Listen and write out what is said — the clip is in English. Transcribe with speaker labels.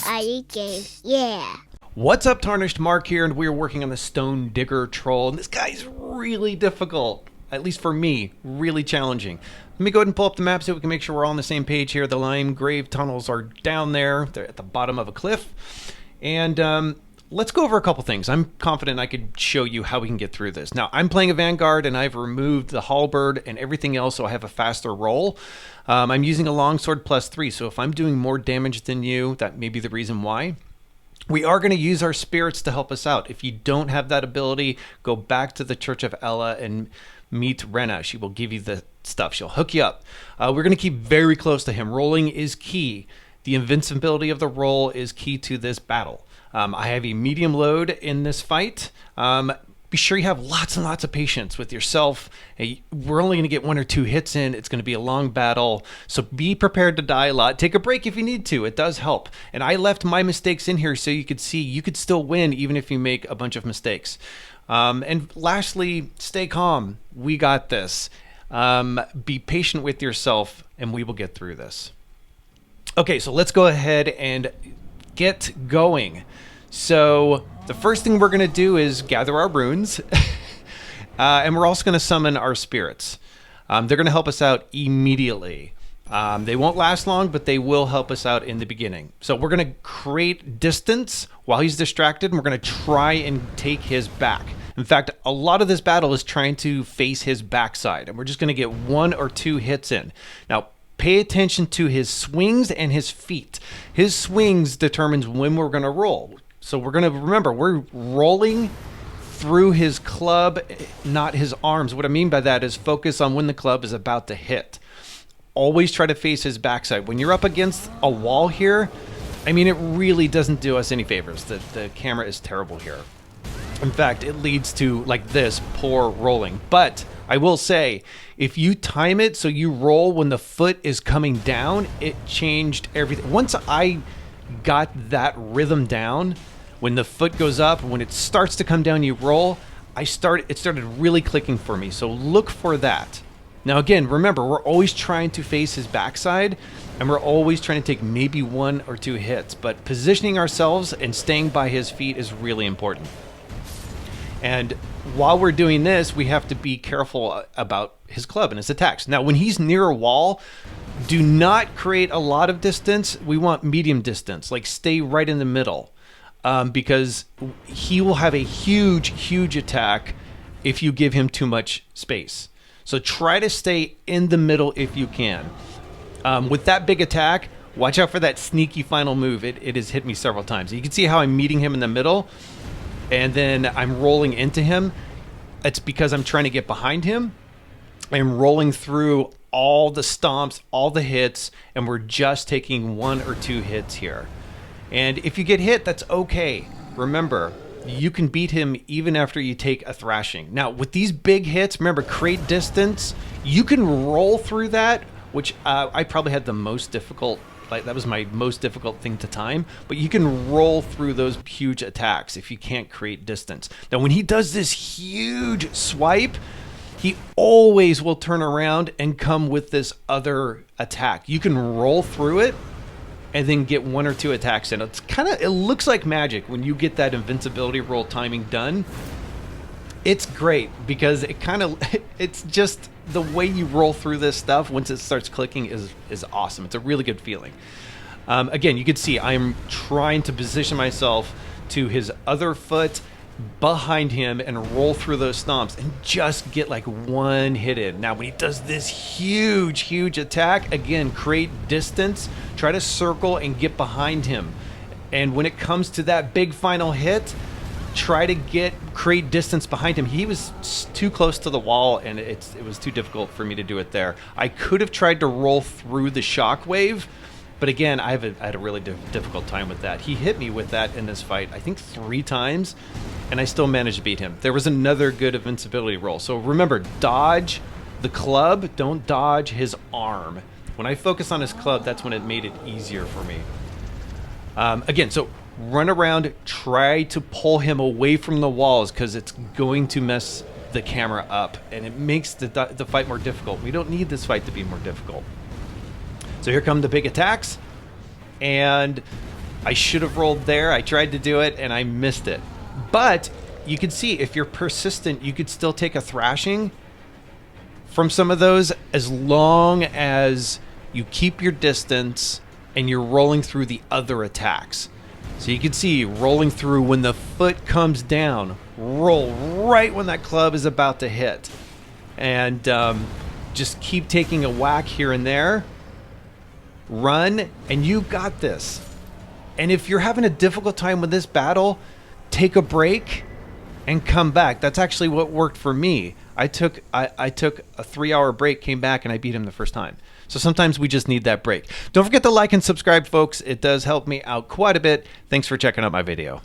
Speaker 1: I.Eat.Games. Yeah.
Speaker 2: What's up, Tarnished? Mark here, and we're working on the Stonedigger troll. And this guy's really difficult, at least for me, really challenging. Let me go ahead and pull up the map so we can make sure we're all on the same page here. The Limegrave tunnels are down there. They're at the bottom of a cliff. And let's go over a couple things. I'm confident I could show you how we can get through this. Now, I'm playing a Vanguard, and I've removed the halberd and everything else, so I have a faster roll. I'm using a longsword +3, so if I'm doing more damage than you, that may be the reason why. We are going to use our spirits to help us out. If you don't have that ability, go back to the Church of Ella and meet Rena. She will give you the stuff. She'll hook you up. We're going to keep very close to him. Rolling is key. The invincibility of the roll is key to this battle. I have a medium load in this fight. Be sure you have lots and lots of patience with yourself. We're only going to get 1 or 2 hits in. It's going to be a long battle. So be prepared to die a lot. Take a break if you need to. It does help. And I left my mistakes in here so you could see you could still win even if you make a bunch of mistakes. And lastly, stay calm. We got this. Be patient with yourself and we will get through this. Okay, so let's go ahead and get going. So the first thing we're going to do is gather our runes. And we're also going to summon our spirits. They're going to help us out immediately. They won't last long, but they will help us out in the beginning. So we're going to create distance while he's distracted, and we're going to try and take his back. In fact, a lot of this battle is trying to face his backside, and we're just going to get 1 or 2 hits in. Now, pay attention to his swings and his feet. His swings determines when we're going to roll. So we're going to remember, we're rolling through his club, not his arms. What I mean by that is focus on when the club is about to hit. Always try to face his backside. When you're up against a wall here, I mean, it really doesn't do us any favors. The camera is terrible here. In fact, it leads to, like this, poor rolling. But I will say, if you time it so you roll when the foot is coming down, it changed everything. Once I got that rhythm down, when the foot goes up, when it starts to come down, you roll, it started really clicking for me. So look for that. Now again, remember, we're always trying to face his backside, and we're always trying to take maybe 1 or 2 hits, but positioning ourselves and staying by his feet is really important. And while we're doing this, we have to be careful about his club and his attacks. Now, when he's near a wall, do not create a lot of distance. We want medium distance, like stay right in the middle, because he will have a huge attack if you give him too much space. So try to stay in the middle if you can. With that big attack, watch out for that sneaky final move. It has hit me several times. You can see how I'm meeting him in the middle, and then I'm rolling into him. It's because I'm trying to get behind him. I'm rolling through all the stomps, all the hits, and we're just taking 1 or 2 hits here. And if you get hit, that's okay. Remember, you can beat him even after you take a thrashing. Now, with these big hits, remember, create distance. You can roll through that, which I probably had the most difficult. Like, that was my most difficult thing to time, but you can roll through those huge attacks if you can't create distance. Now, when he does this huge swipe, he always will turn around and come with this other attack. You can roll through it and then get 1 or 2 attacks in. It looks like magic when you get that invincibility roll timing done. It's great because it's just the way you roll through this stuff once it starts clicking is awesome. It's a really good feeling. Again, you can see I'm trying to position myself to his other foot behind him and roll through those stomps and just get like 1 hit in. Now, when he does this huge attack, again, create distance, try to circle and get behind him. And when it comes to that big final hit, try to create distance behind him. He was too close to the wall, and it was too difficult for me to do it there. I could have tried to roll through the shockwave, but again, I had a really difficult time with that. He hit me with that in this fight, I think 3 times, and I still managed to beat him. There was another good invincibility roll. So remember, dodge the club, don't dodge his arm. When I focus on his club, that's when it made it easier for me. Again, so run around, try to pull him away from the walls because it's going to mess the camera up and it makes the fight more difficult. We don't need this fight to be more difficult. So here come the big attacks. and I should have rolled there. I tried to do it and I missed it. But you can see if you're persistent, you could still take a thrashing from some of those as long as you keep your distance and you're rolling through the other attacks. So you can see rolling through when the foot comes down, roll right when that club is about to hit. And just keep taking a whack here and there. Run, and you got this. And if you're having a difficult time with this battle, take a break and come back. That's actually what worked for me. I took a 3-hour break, came back, and I beat him the first time. So sometimes we just need that break. Don't forget to like and subscribe, folks. It does help me out quite a bit. Thanks for checking out my video.